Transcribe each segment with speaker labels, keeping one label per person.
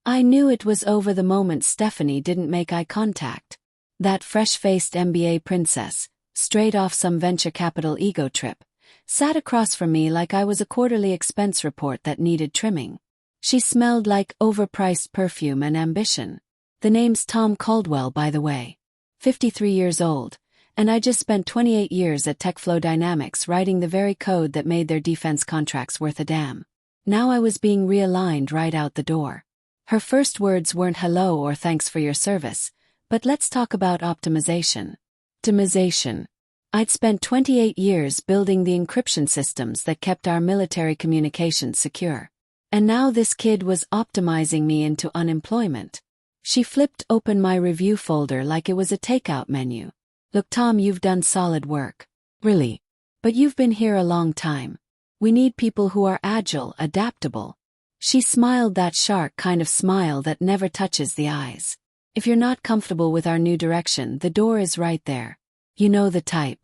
Speaker 1: I knew it was over the moment Stephanie didn't make eye contact. That fresh-faced MBA princess, straight off some venture capital ego trip, sat across from me like I was a quarterly expense report that needed trimming. She smelled like overpriced perfume and ambition. The name's Tom Caldwell, by the way. 53 years old, and I just spent 28 years at TechFlow Dynamics writing the very code that made their defense contracts worth a damn. Now I was being realigned right out the door. Her first words weren't hello or thanks for your service, but let's talk about optimization. Optimization. I'd spent 28 years building the encryption systems that kept our military communications secure. And now this kid was optimizing me into unemployment. She flipped open my review folder like it was a takeout menu. Look, Tom, you've done solid work. Really? But you've been here a long time. We need people who are agile, adaptable. She smiled that shark kind of smile that never touches the eyes. If you're not comfortable with our new direction, the door is right there. You know the type.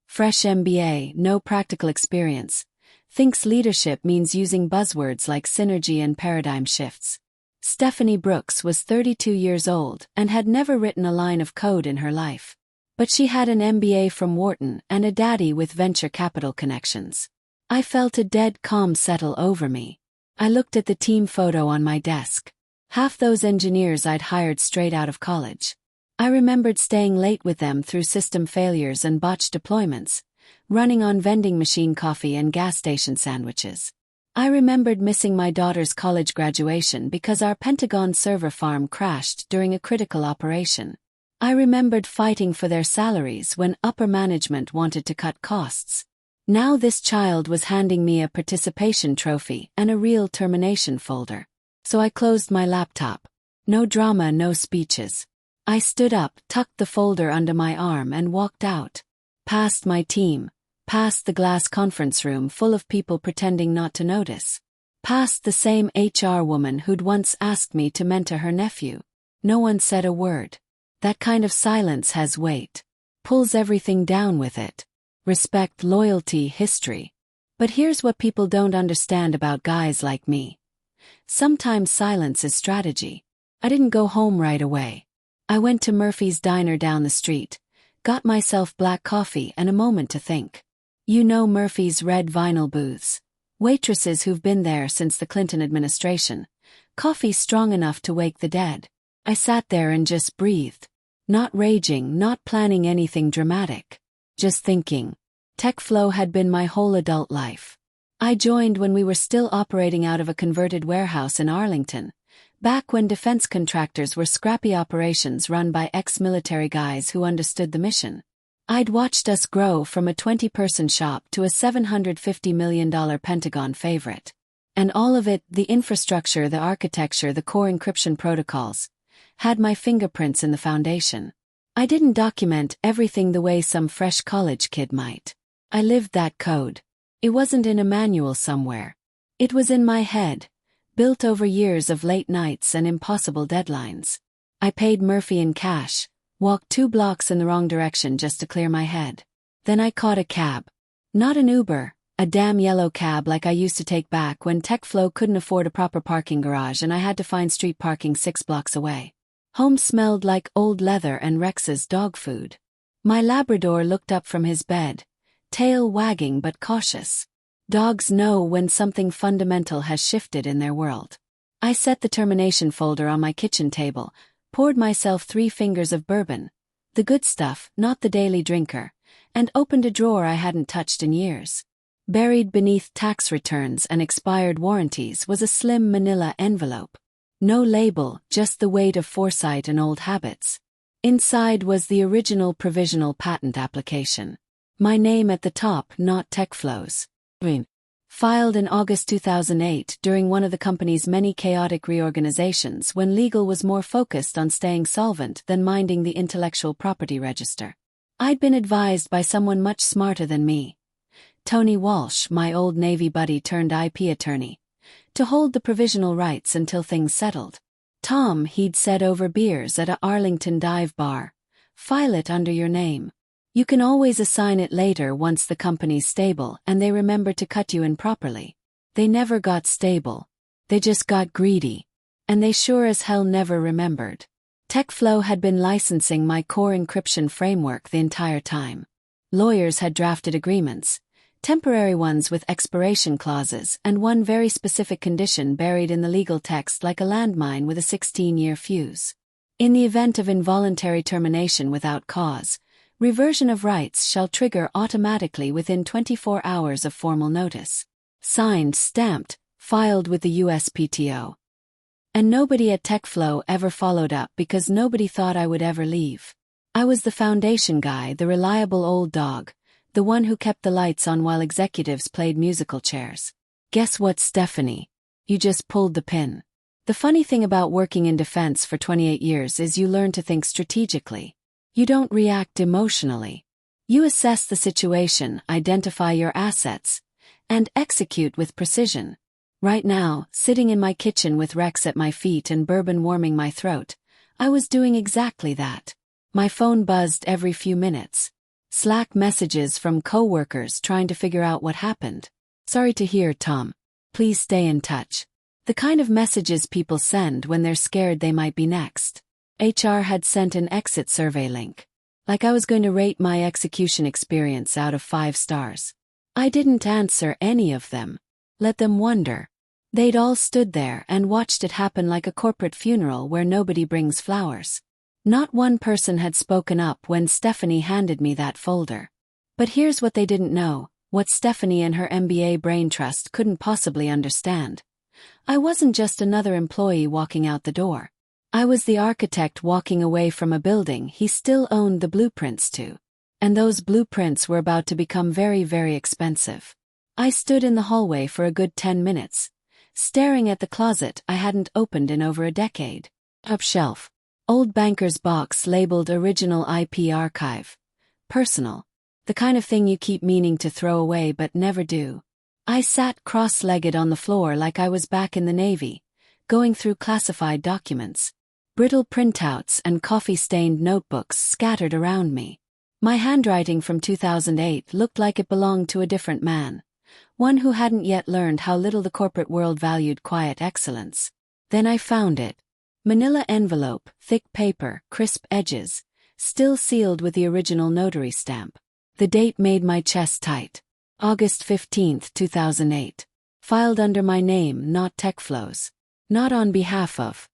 Speaker 1: Fresh MBA, no practical experience. Thinks leadership means using buzzwords like synergy and paradigm shifts. Stephanie Brooks was 32 years old and had never written a line of code in her life. But she had an MBA from Wharton and a daddy with venture capital connections. I felt a dead calm settle over me. I looked at the team photo on my desk. Half those engineers I'd hired straight out of college. I remembered staying late with them through system failures and botched deployments, running on vending machine coffee and gas station sandwiches. I remembered missing my daughter's college graduation because our Pentagon server farm crashed during a critical operation. I remembered fighting for their salaries when upper management wanted to cut costs. Now this child was handing me a participation trophy and a real termination folder. So I closed my laptop. No drama, no speeches. I stood up, tucked the folder under my arm and walked out. Past my team. Past the glass conference room full of people pretending not to notice. Past the same HR woman who'd once asked me to mentor her nephew. No one said a word. That kind of silence has weight. Pulls everything down with it. Respect, loyalty, history. But here's what people don't understand about guys like me. Sometimes silence is strategy. I didn't go home right away. I went to Murphy's Diner down the street, got myself black coffee and a moment to think. You know Murphy's red vinyl booths. Waitresses who've been there since the Clinton administration. Coffee strong enough to wake the dead. I sat there and just breathed. Not raging, not planning anything dramatic. Just thinking. TechFlow had been my whole adult life. I joined when we were still operating out of a converted warehouse in Arlington, back when defense contractors were scrappy operations run by ex-military guys who understood the mission. I'd watched us grow from a 20-person shop to a $750 million Pentagon favorite. And all of it, the infrastructure, the architecture, the core encryption protocols, had my fingerprints in the foundation. I didn't document everything the way some fresh college kid might. I lived that code. It wasn't in a manual somewhere. It was in my head, built over years of late nights and impossible deadlines. I paid Murphy in cash, walked 2 blocks in the wrong direction just to clear my head. Then I caught a cab. Not an Uber, a damn yellow cab like I used to take back when TechFlow couldn't afford a proper parking garage and I had to find street parking 6 blocks away. Home smelled like old leather and Rex's dog food. My Labrador looked up from his bed, tail wagging but cautious. Dogs know when something fundamental has shifted in their world. I set the termination folder on my kitchen table, poured myself 3 fingers of bourbon, the good stuff, not the daily drinker, and opened a drawer I hadn't touched in years. Buried beneath tax returns and expired warranties was a slim manila envelope. No label, just the weight of foresight and old habits. Inside was the original provisional patent application. My name at the top, not TechFlow's. Filed in August 2008 during one of the company's many chaotic reorganizations when legal was more focused on staying solvent than minding the intellectual property register. I'd been advised by someone much smarter than me, Tony Walsh, my old Navy buddy turned IP attorney, to hold the provisional rights until things settled. Tom, he'd said over beers at a Arlington dive bar, file it under your name. You can always assign it later once the company's stable and they remember to cut you in properly. They never got stable. They just got greedy. And they sure as hell never remembered. TechFlow had been licensing my core encryption framework the entire time. Lawyers had drafted agreements, temporary ones with expiration clauses, and one very specific condition buried in the legal text like a landmine with a 16-year fuse. In the event of involuntary termination without cause, reversion of rights shall trigger automatically within 24 hours of formal notice. Signed, stamped, filed with the USPTO. And nobody at TechFlow ever followed up because nobody thought I would ever leave. I was the foundation guy, the reliable old dog, the one who kept the lights on while executives played musical chairs. Guess what, Stephanie? You just pulled the pin. The funny thing about working in defense for 28 years is you learn to think strategically. You don't react emotionally. You assess the situation, identify your assets, and execute with precision. Right now, sitting in my kitchen with Rex at my feet and bourbon warming my throat, I was doing exactly that. My phone buzzed every few minutes. Slack messages from coworkers trying to figure out what happened. Sorry to hear, Tom. Please stay in touch. The kind of messages people send when they're scared they might be next. HR had sent an exit survey link. Like I was going to rate my execution experience out of 5 stars. I didn't answer any of them. Let them wonder. They'd all stood there and watched it happen like a corporate funeral where nobody brings flowers. Not one person had spoken up when Stephanie handed me that folder. But here's what they didn't know, what Stephanie and her MBA brain trust couldn't possibly understand. I wasn't just another employee walking out the door. I was the architect walking away from a building he still owned the blueprints to. And those blueprints were about to become very, very expensive. I stood in the hallway for a good 10 minutes, staring at the closet I hadn't opened in over a decade. Top shelf. Old banker's box labeled Original IP Archive. Personal. The kind of thing you keep meaning to throw away but never do. I sat cross-legged on the floor like I was back in the Navy, going through classified documents. Brittle printouts and coffee-stained notebooks scattered around me. My handwriting from 2008 looked like it belonged to a different man. One who hadn't yet learned how little the corporate world valued quiet excellence. Then I found it. Manila envelope, thick paper, crisp edges, still sealed with the original notary stamp. The date made my chest tight. August 15, 2008. Filed under my name, not TechFlow's. Not on behalf of.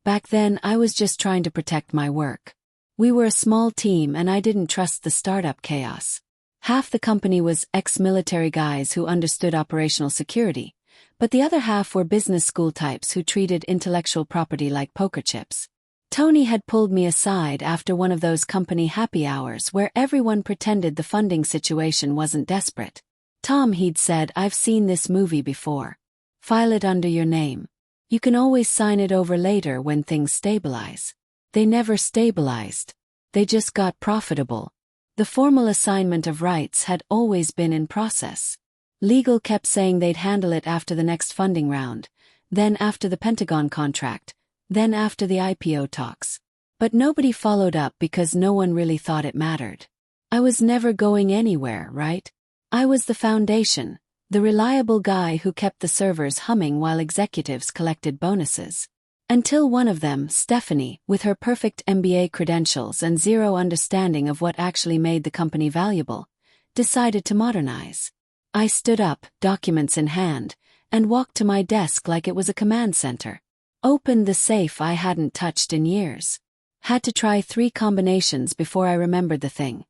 Speaker 1: Back then I was just trying to protect my work. We were a small team and I didn't trust the startup chaos. Half the company was ex-military guys who understood operational security, but the other half were business school types who treated intellectual property like poker chips. Tony had pulled me aside after one of those company happy hours where everyone pretended the funding situation wasn't desperate. Tom, he'd said, I've seen this movie before. File it under your name. You can always sign it over later when things stabilize. They never stabilized. They just got profitable. The formal assignment of rights had always been in process. Legal kept saying they'd handle it after the next funding round, then after the Pentagon contract, then after the IPO talks. But nobody followed up because no one really thought it mattered. I was never going anywhere, right? I was the foundation, the reliable guy who kept the servers humming while executives collected bonuses. Until one of them, Stephanie, with her perfect MBA credentials and zero understanding of what actually made the company valuable, decided to modernize. I stood up, documents in hand, and walked to my desk like it was a command center. Opened the safe I hadn't touched in years. Had to try 3 combinations before I remembered the thing.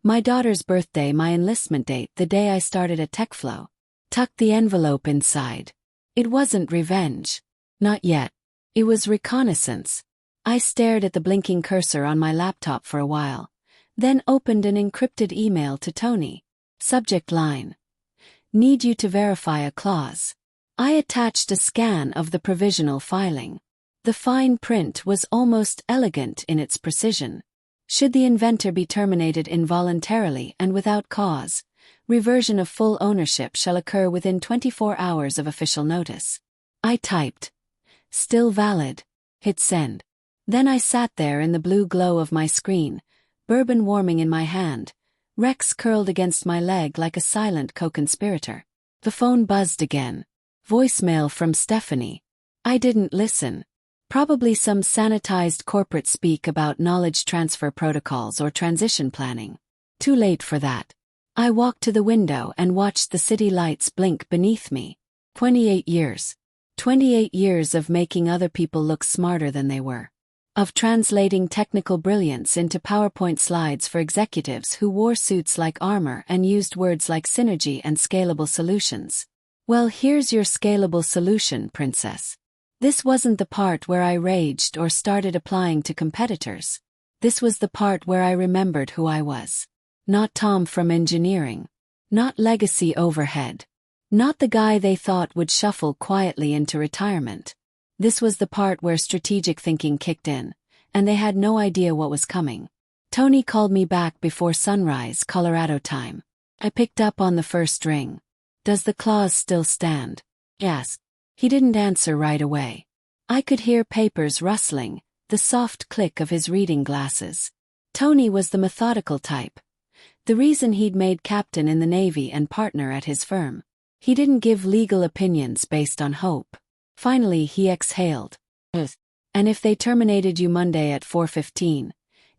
Speaker 1: My daughter's birthday, my enlistment date, the day I started at TechFlow. Tucked the envelope inside. It wasn't revenge. Not yet. It was reconnaissance. I stared at the blinking cursor on my laptop for a while, then opened an encrypted email to Tony. Subject line. Need you to verify a clause. I attached a scan of the provisional filing. The fine print was almost elegant in its precision. Should the inventor be terminated involuntarily and without cause, reversion of full ownership shall occur within 24 hours of official notice. I typed. Still valid. Hit send. Then I sat there in the blue glow of my screen, bourbon warming in my hand, Rex curled against my leg like a silent co-conspirator. The phone buzzed again. Voicemail from Stephanie. I didn't listen. Probably some sanitized corporate speak about knowledge transfer protocols or transition planning. Too late for that. I walked to the window and watched the city lights blink beneath me. 28 years. 28 years of making other people look smarter than they were. Of translating technical brilliance into PowerPoint slides for executives who wore suits like armor and used words like synergy and scalable solutions. Well, here's your scalable solution, princess. This wasn't the part where I raged or started applying to competitors. This was the part where I remembered who I was. Not Tom from engineering. Not legacy overhead. Not the guy they thought would shuffle quietly into retirement. This was the part where strategic thinking kicked in, and they had no idea what was coming. Tony called me back before sunrise, Colorado time. I picked up on the first ring. Does the clause still stand? Yes. He didn't answer right away. I could hear papers rustling, the soft click of his reading glasses. Tony was the methodical type. The reason he'd made captain in the Navy and partner at his firm. He didn't give legal opinions based on hope. Finally he exhaled. And if they terminated you Monday at 4:15,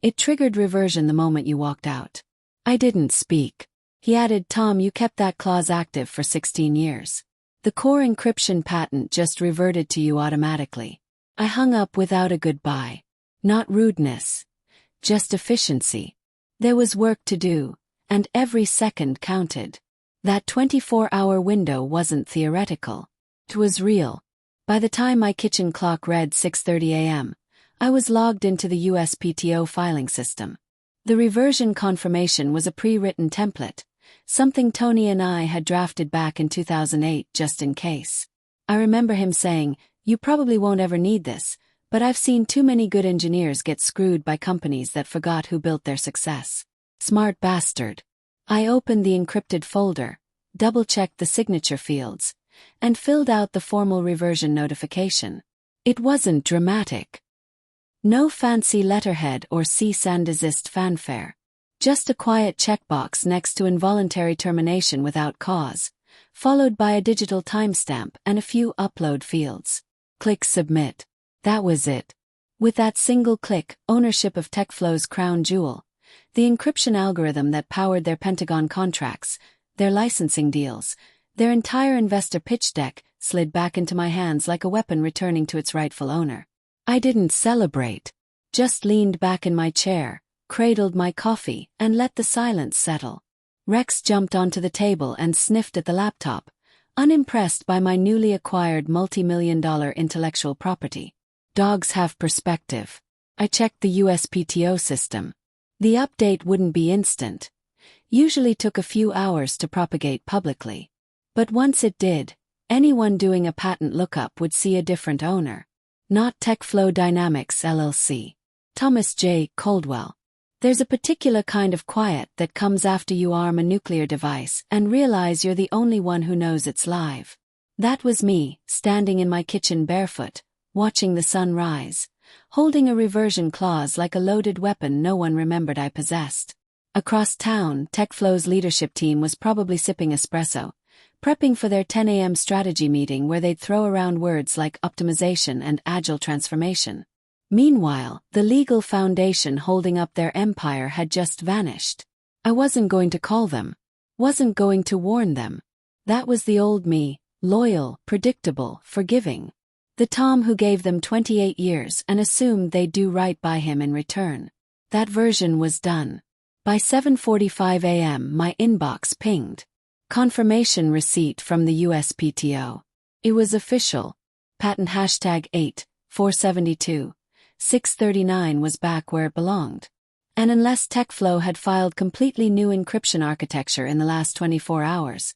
Speaker 1: it triggered reversion the moment you walked out. I didn't speak. He added, Tom, you kept that clause active for 16 years. The core encryption patent just reverted to you automatically. I hung up without a goodbye. Not rudeness. Just efficiency. There was work to do, and every second counted. That 24-hour window wasn't theoretical. It was real. By the time my kitchen clock read 6:30 a.m., I was logged into the USPTO filing system. The reversion confirmation was a pre-written template, something Tony and I had drafted back in 2008 just in case. I remember him saying, you probably won't ever need this, but I've seen too many good engineers get screwed by companies that forgot who built their success. Smart bastard. I opened the encrypted folder, double-checked the signature fields, and filled out the formal reversion notification. It wasn't dramatic. No fancy letterhead or cease and desist fanfare. Just a quiet checkbox next to involuntary termination without cause, followed by a digital timestamp and a few upload fields. Click submit. That was it. With that single click, ownership of TechFlow's crown jewel, the encryption algorithm that powered their Pentagon contracts, their licensing deals, their entire investor pitch deck, slid back into my hands like a weapon returning to its rightful owner. I didn't celebrate. Just leaned back in my chair, cradled my coffee, and let the silence settle. Rex jumped onto the table and sniffed at the laptop, unimpressed by my newly acquired multi-million-dollar intellectual property. Dogs have perspective. I checked the USPTO system. The update wouldn't be instant. Usually took a few hours to propagate publicly. But once it did, anyone doing a patent lookup would see a different owner. Not TechFlow Dynamics LLC. Thomas J. Coldwell. There's a particular kind of quiet that comes after you arm a nuclear device and realize you're the only one who knows it's live. That was me, standing in my kitchen barefoot, watching the sun rise, holding a reversion clause like a loaded weapon no one remembered I possessed. Across town, TechFlow's leadership team was probably sipping espresso, prepping for their 10 a.m. strategy meeting where they'd throw around words like optimization and agile transformation. Meanwhile, the legal foundation holding up their empire had just vanished. I wasn't going to call them. Wasn't going to warn them. That was the old me, loyal, predictable, forgiving. The Tom who gave them 28 years and assumed they'd do right by him in return. That version was done. By 7:45 a.m. my inbox pinged. Confirmation receipt from the USPTO. It was official. Patent hashtag 8/472. 639 was back where it belonged. And unless TechFlow had filed completely new encryption architecture in the last 24 hours,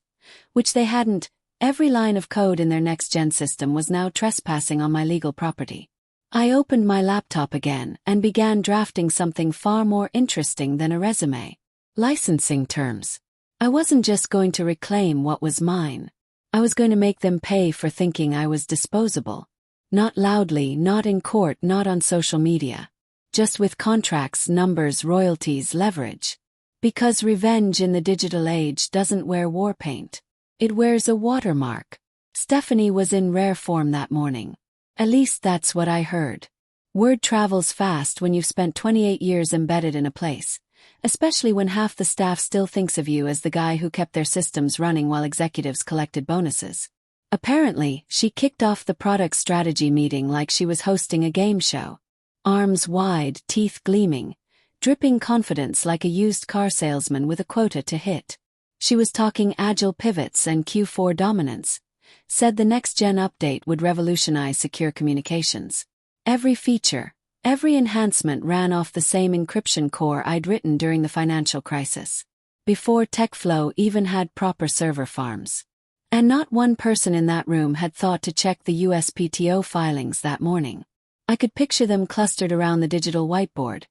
Speaker 1: which they hadn't, every line of code in their next-gen system was now trespassing on my legal property. I opened my laptop again and began drafting something far more interesting than a resume. Licensing terms. I wasn't just going to reclaim what was mine. I was going to make them pay for thinking I was disposable. Not loudly, not in court, not on social media. Just with contracts, numbers, royalties, leverage. Because revenge in the digital age doesn't wear war paint. It wears a watermark. Stephanie was in rare form that morning. At least that's what I heard. Word travels fast when you've spent 28 years embedded in a place, especially when half the staff still thinks of you as the guy who kept their systems running while executives collected bonuses. Apparently, she kicked off the product strategy meeting like she was hosting a game show. Arms wide, teeth gleaming, dripping confidence like a used car salesman with a quota to hit. She was talking agile pivots and Q4 dominance. Said the next-gen update would revolutionize secure communications. Every feature, every enhancement ran off the same encryption core I'd written during the financial crisis, before TechFlow even had proper server farms. And not one person in that room had thought to check the USPTO filings that morning. I could picture them clustered around the digital whiteboard,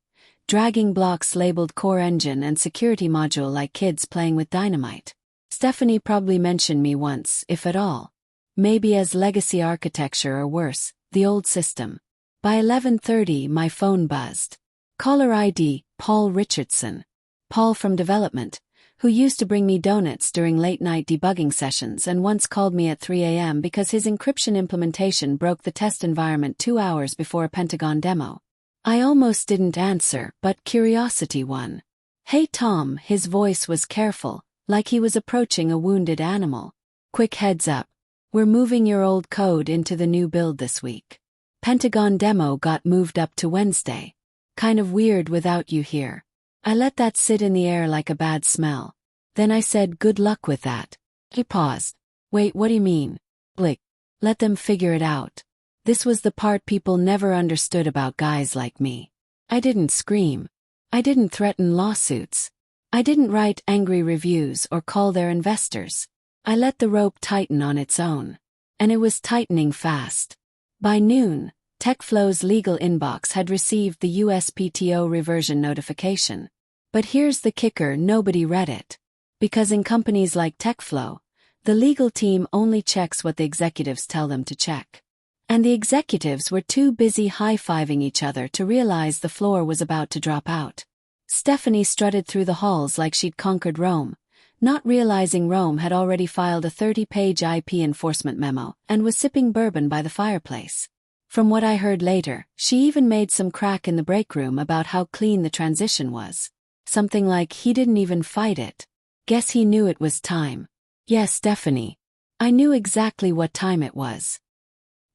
Speaker 1: dragging blocks labeled core engine and security module like kids playing with dynamite. Stephanie probably mentioned me once, if at all. Maybe as legacy architecture or worse, the old system. By 11:30 my phone buzzed. Caller ID, Paul Richardson. Paul from development, who used to bring me donuts during late-night debugging sessions and once called me at 3 a.m. because his encryption implementation broke the test environment 2 hours before a Pentagon demo. I almost didn't answer, but curiosity won. "Hey Tom," his voice was careful, like he was approaching a wounded animal. "Quick heads up. We're moving your old code into the new build this week. Pentagon demo got moved up to Wednesday. Kind of weird without you here." I let that sit in the air like a bad smell. Then I said, "Good luck with that." He paused. "Wait, what do you mean?" "Like, let them figure it out." This was the part people never understood about guys like me. I didn't scream. I didn't threaten lawsuits. I didn't write angry reviews or call their investors. I let the rope tighten on its own. And it was tightening fast. By noon, TechFlow's legal inbox had received the USPTO reversion notification. But here's the kicker: nobody read it. Because in companies like TechFlow, the legal team only checks what the executives tell them to check. And the executives were too busy high-fiving each other to realize the floor was about to drop out. Stephanie strutted through the halls like she'd conquered Rome, not realizing Rome had already filed a 30-page IP enforcement memo and was sipping bourbon by the fireplace. From what I heard later, she even made some crack in the break room about how clean the transition was. Something like he didn't even fight it. Guess he knew it was time. Yes, Stephanie. I knew exactly what time it was.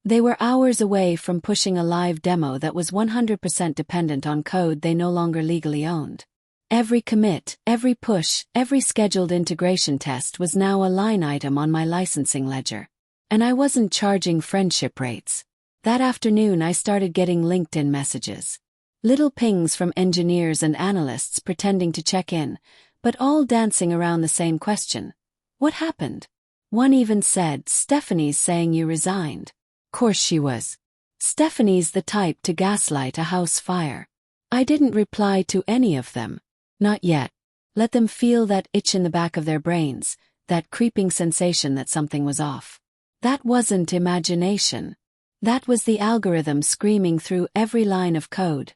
Speaker 1: They were hours away from pushing a live demo that was 100% dependent on code they no longer legally owned. Every commit, every push, every scheduled integration test was now a line item on my licensing ledger. And I wasn't charging friendship rates. That afternoon I started getting LinkedIn messages. Little pings from engineers and analysts pretending to check in, but all dancing around the same question. What happened? One even said, "Stephanie's saying you resigned." Course she was. Stephanie's the type to gaslight a house fire. I didn't reply to any of them. Not yet. Let them feel that itch in the back of their brains, that creeping sensation that something was off. That wasn't imagination. That was the algorithm screaming through every line of code.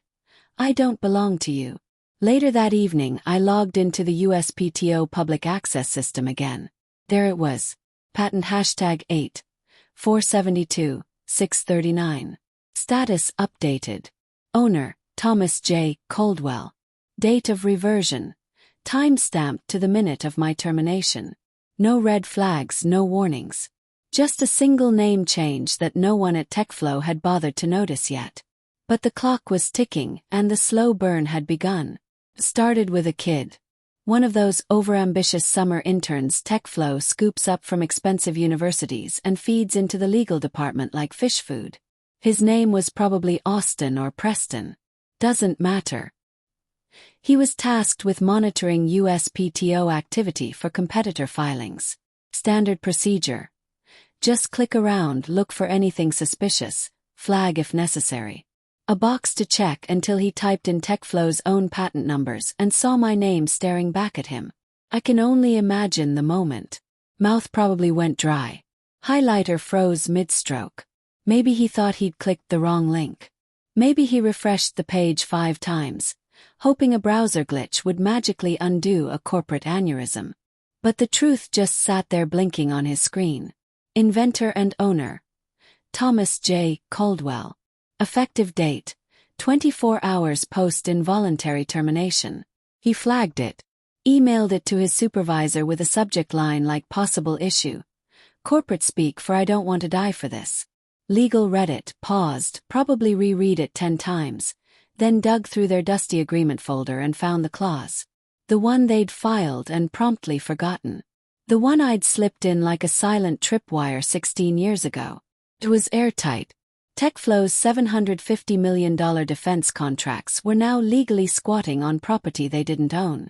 Speaker 1: "I don't belong to you." Later that evening I logged into the USPTO public access system again. There it was. Patent #8. 472, 639. Status updated. Owner, Thomas J. Coldwell. Date of reversion. Time-stamped to the minute of my termination. No red flags, no warnings. Just a single name change that no one at TechFlow had bothered to notice yet. But the clock was ticking, and the slow burn had begun. Started with a kid. One of those overambitious summer interns TechFlow scoops up from expensive universities and feeds into the legal department like fish food. His name was probably Austin or Preston. Doesn't matter. He was tasked with monitoring USPTO activity for competitor filings. Standard procedure. Just click around, look for anything suspicious, flag if necessary. A box to check until he typed in TechFlow's own patent numbers and saw my name staring back at him. I can only imagine the moment. Mouth probably went dry. Highlighter froze mid-stroke. Maybe he thought he'd clicked the wrong link. Maybe he refreshed the page 5 times, hoping a browser glitch would magically undo a corporate aneurysm. But the truth just sat there blinking on his screen. Inventor and owner. Thomas J. Caldwell. Effective date: 24 hours post involuntary termination. He flagged it. Emailed it to his supervisor with a subject line like possible issue. Corporate speak for I don't want to die for this. Legal read it, paused, probably reread it 10 times, then dug through their dusty agreement folder and found the clause. The one they'd filed and promptly forgotten. The one I'd slipped in like a silent tripwire 16 years ago. It was airtight. TechFlow's $750 million defense contracts were now legally squatting on property they didn't own.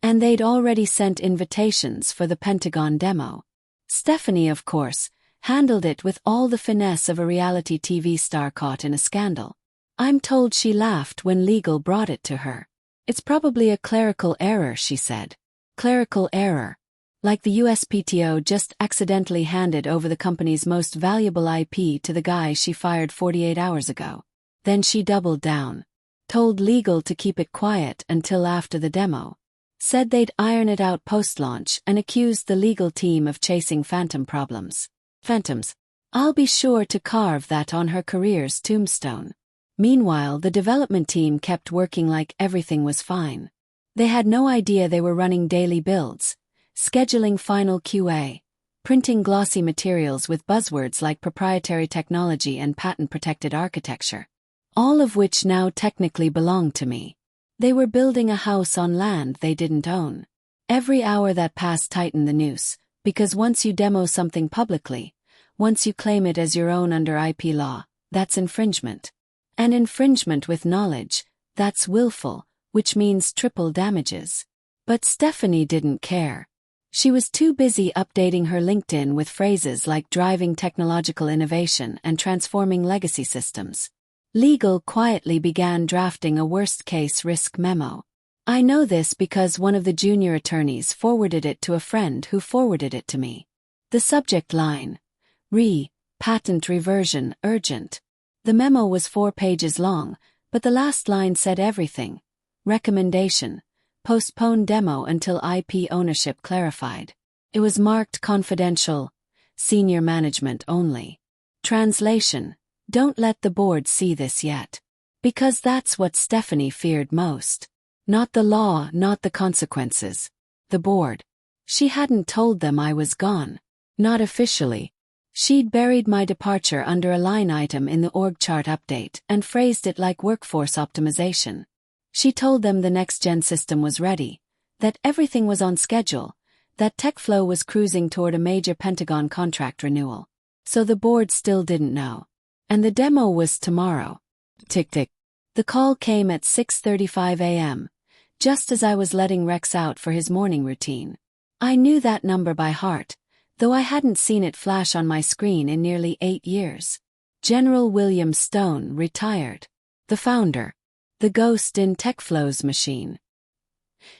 Speaker 1: And they'd already sent invitations for the Pentagon demo. Stephanie, of course, handled it with all the finesse of a reality TV star caught in a scandal. I'm told she laughed when legal brought it to her. It's probably a clerical error, she said. Clerical error. Like the USPTO just accidentally handed over the company's most valuable IP to the guy she fired 48 hours ago. Then she doubled down. Told legal to keep it quiet until after the demo. Said they'd iron it out post-launch and accused the legal team of chasing phantom problems. Phantoms. I'll be sure to carve that on her career's tombstone. Meanwhile, the development team kept working like everything was fine. They had no idea they were running daily builds, scheduling final QA, printing glossy materials with buzzwords like proprietary technology and patent-protected architecture. All of which now technically belonged to me. They were building a house on land they didn't own. Every hour that passed tightened the noose, because once you demo something publicly, once you claim it as your own under IP law, that's infringement. And infringement with knowledge, that's willful, which means triple damages. But Stephanie didn't care. She was too busy updating her LinkedIn with phrases like driving technological innovation and transforming legacy systems. Legal quietly began drafting a worst-case risk memo. I know this because one of the junior attorneys forwarded it to a friend who forwarded it to me. The subject line: patent reversion, urgent. The memo was 4 pages long, but the last line said everything. Recommendation: postpone demo until IP ownership clarified. It was marked confidential, senior management only. Translation: don't let the board see this yet. Because that's what Stephanie feared most. Not the law, not the consequences. The board. She hadn't told them I was gone. Not officially. She'd buried my departure under a line item in the org chart update and phrased it like workforce optimization. She told them the next-gen system was ready, that everything was on schedule, that TechFlow was cruising toward a major Pentagon contract renewal. So the board still didn't know. And the demo was tomorrow. Tick-tick. The call came at 6:35 a.m., just as I was letting Rex out for his morning routine. I knew that number by heart, though I hadn't seen it flash on my screen in nearly 8 years. General William Stone, retired. The founder. The ghost in TechFlow's machine.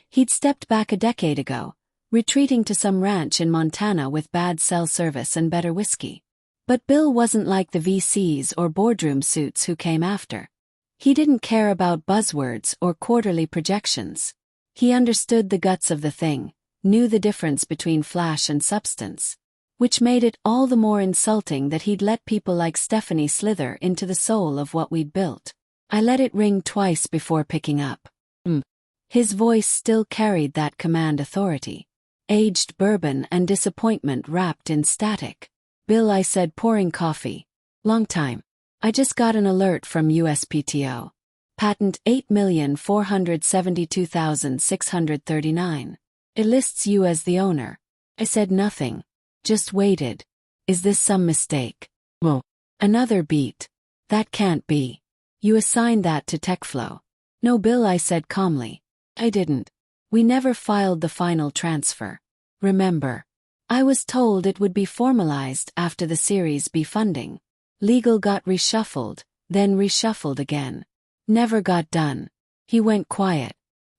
Speaker 1: He'd stepped back a decade ago, retreating to some ranch in Montana with bad cell service and better whiskey. But Bill wasn't like the VCs or boardroom suits who came after. He didn't care about buzzwords or quarterly projections. He understood the guts of the thing, knew the difference between flash and substance. Which made it all the more insulting that he'd let people like Stephanie slither into the soul of what we'd built. I let it ring twice before picking up. His voice still carried that command authority. Aged bourbon and disappointment wrapped in static. Bill, I said, pouring coffee. Long time. I just got an alert from USPTO. Patent 8,472,639. It lists you as the owner. I said nothing. Just waited. Is this some mistake? Well, another beat. That can't be. You assigned that to TechFlow. No, Bill, I said calmly. I didn't. We never filed the final transfer. Remember. I was told it would be formalized after the Series B funding. Legal got reshuffled, then reshuffled again. Never got done. He went quiet.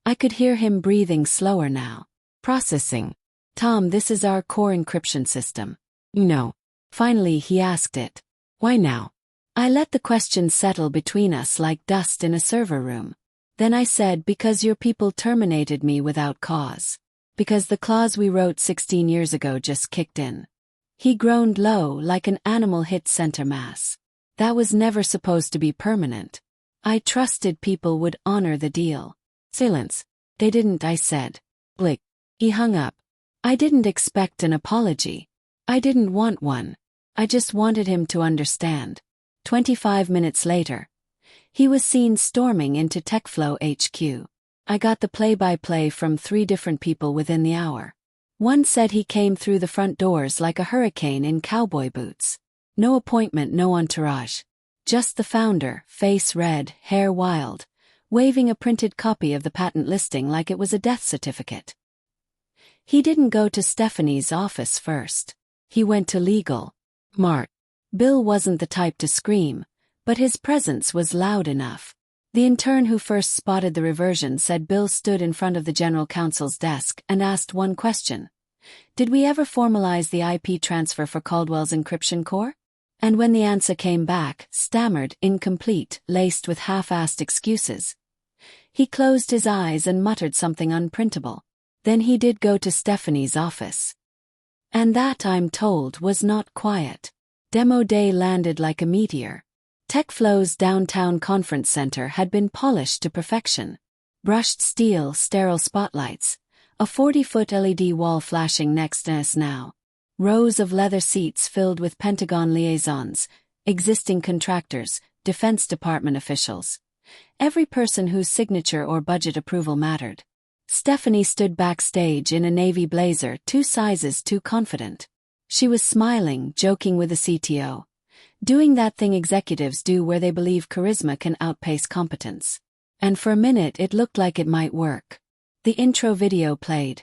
Speaker 1: I could hear him breathing slower now. Processing. Tom, this is our core encryption system. You know. Finally he asked it. Why now? I let the question settle between us like dust in a server room. Then I said, because your people terminated me without cause. Because the clause we wrote 16 years ago just kicked in. He groaned low like an animal hit center mass. That was never supposed to be permanent. I trusted people would honor the deal. Silence. They didn't, I said. Blick. He hung up. I didn't expect an apology. I didn't want one. I just wanted him to understand. 25 minutes later, he was seen storming into TechFlow HQ. I got the play-by-play from 3 different people within the hour. One said he came through the front doors like a hurricane in cowboy boots. No appointment, no entourage. Just the founder, face red, hair wild, waving a printed copy of the patent listing like it was a death certificate. He didn't go to Stephanie's office first. He went to legal. Mark. Bill wasn't the type to scream, but his presence was loud enough. The intern who first spotted the reversion said Bill stood in front of the general counsel's desk and asked one question. Did we ever formalize the IP transfer for Caldwell's encryption core? And when the answer came back, stammered, incomplete, laced with half-assed excuses. He closed his eyes and muttered something unprintable. Then he did go to Stephanie's office. And that, I'm told, was not quiet. Demo day landed like a meteor. TechFlow's downtown conference center had been polished to perfection. Brushed steel, sterile spotlights, a 40-foot LED wall flashing next to us now. Rows of leather seats filled with Pentagon liaisons, existing contractors, Defense Department officials. Every person whose signature or budget approval mattered. Stephanie stood backstage in a navy blazer 2 sizes too confident. She was smiling, joking with the CTO. Doing that thing executives do where they believe charisma can outpace competence. And for a minute it looked like it might work. The intro video played.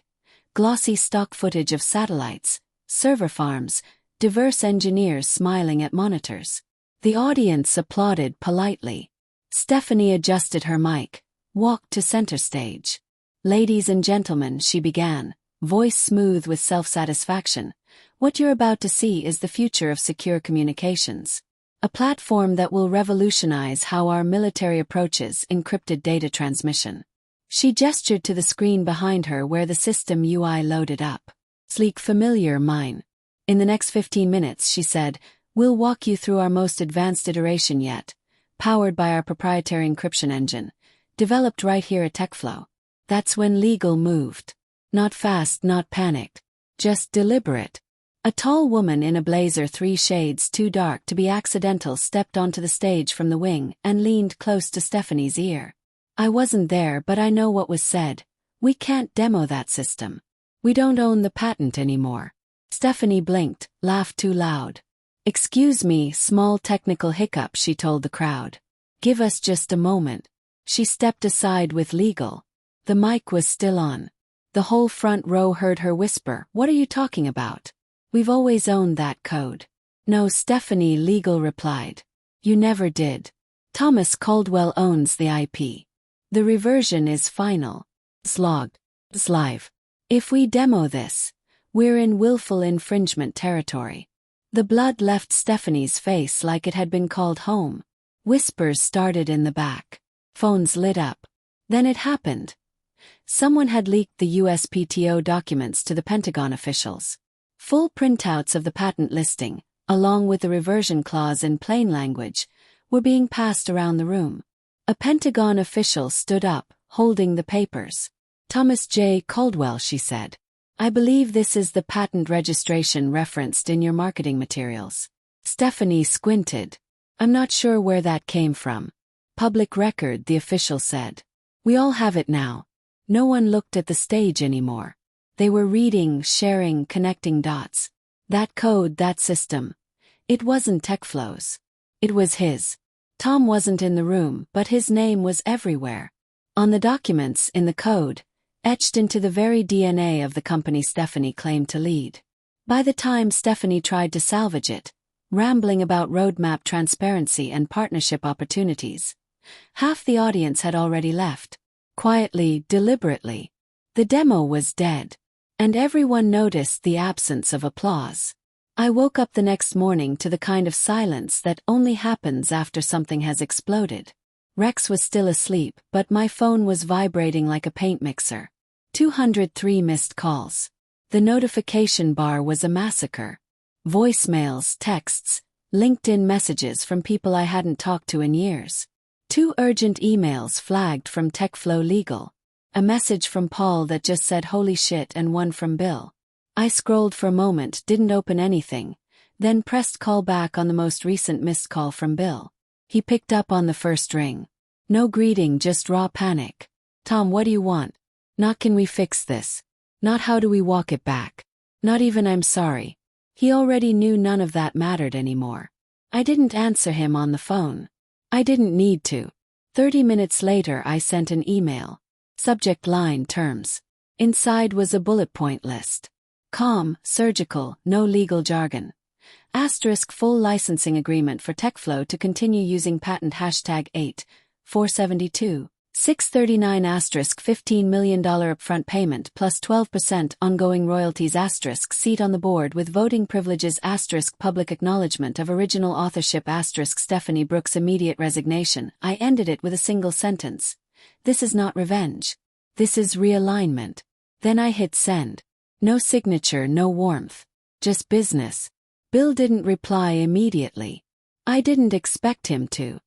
Speaker 1: Glossy stock footage of satellites, server farms, diverse engineers smiling at monitors. The audience applauded politely. Stephanie adjusted her mic, walked to center stage. Ladies and gentlemen, she began, voice smooth with self-satisfaction. What you're about to see is the future of secure communications. A platform that will revolutionize how our military approaches encrypted data transmission. She gestured to the screen behind her where the system UI loaded up. Sleek, familiar, mine. In the next 15 minutes, she said, we'll walk you through our most advanced iteration yet, powered by our proprietary encryption engine, developed right here at TechFlow. That's when legal moved. Not fast, not panicked. Just deliberate. A tall woman in a blazer 3 shades too dark to be accidental stepped onto the stage from the wing and leaned close to Stephanie's ear. I wasn't there, but I know what was said. We can't demo that system. We don't own the patent anymore. Stephanie blinked, laughed too loud. Excuse me, small technical hiccup, she told the crowd. Give us just a moment. She stepped aside with legal. The mic was still on. The whole front row heard her whisper, what are you talking about? We've always owned that code. No, Stephanie, legal replied. You never did. Thomas Caldwell owns the IP. The reversion is final. Slog. Live. If we demo this, we're in willful infringement territory. The blood left Stephanie's face like it had been called home. Whispers started in the back. Phones lit up. Then it happened. Someone had leaked the USPTO documents to the Pentagon officials. Full printouts of the patent listing, along with the reversion clause in plain language, were being passed around the room. A Pentagon official stood up, holding the papers. Thomas J. Caldwell, she said. I believe this is the patent registration referenced in your marketing materials. Stephanie squinted. I'm not sure where that came from. Public record, the official said. We all have it now. No one looked at the stage anymore. They were reading, sharing, connecting dots. That code, that system. It wasn't TechFlow's. It was his. Tom wasn't in the room, but his name was everywhere. On the documents, in the code, etched into the very DNA of the company Stephanie claimed to lead. By the time Stephanie tried to salvage it, rambling about roadmap transparency and partnership opportunities, half the audience had already left. Quietly, deliberately. The demo was dead. And everyone noticed the absence of applause. I woke up the next morning to the kind of silence that only happens after something has exploded. Rex was still asleep, but my phone was vibrating like a paint mixer. 203 missed calls. The notification bar was a massacre. Voicemails, texts, LinkedIn messages from people I hadn't talked to in years. 2 urgent emails flagged from TechFlow Legal. A message from Paul that just said holy shit and one from Bill. I scrolled for a moment, didn't open anything, then pressed call back on the most recent missed call from Bill. He picked up on the first ring. No greeting, just raw panic. Tom, what do you want? Not can we fix this? Not how do we walk it back? Not even I'm sorry. He already knew none of that mattered anymore. I didn't answer him on the phone. I didn't need to. 30 minutes later I sent an email. Subject line terms. Inside was a bullet point list. Calm, surgical, no legal jargon. Asterisk full licensing agreement for TechFlow to continue using patent hashtag 8,472. 639 asterisk $15 million upfront payment plus 12% ongoing royalties asterisk seat on the board with voting privileges asterisk public acknowledgement of original authorship asterisk Stephanie Brooks immediate resignation. I ended it with a single sentence. This is not revenge. This is realignment. Then I hit send. No signature, no warmth. Just business. Bill didn't reply immediately. I didn't expect him to.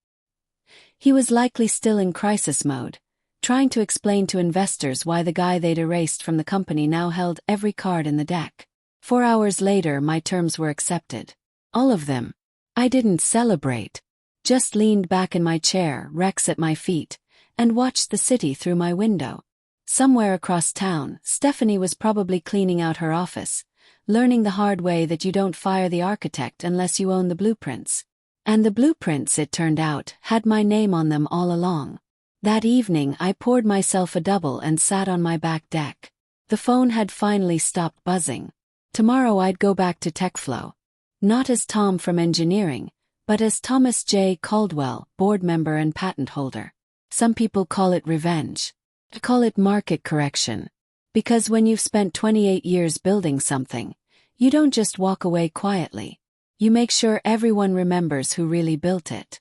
Speaker 1: He was likely still in crisis mode, trying to explain to investors why the guy they'd erased from the company now held every card in the deck. 4 hours later my terms were accepted. All of them. I didn't celebrate. Just leaned back in my chair, Rex at my feet, and watched the city through my window. Somewhere across town, Stephanie was probably cleaning out her office, learning the hard way that you don't fire the architect unless you own the blueprints. And the blueprints, it turned out, had my name on them all along. That evening I poured myself a double and sat on my back deck. The phone had finally stopped buzzing. Tomorrow I'd go back to TechFlow. Not as Tom from engineering, but as Thomas J. Caldwell, board member and patent holder. Some people call it revenge. I call it market correction. Because when you've spent 28 years building something, you don't just walk away quietly. You make sure everyone remembers who really built it.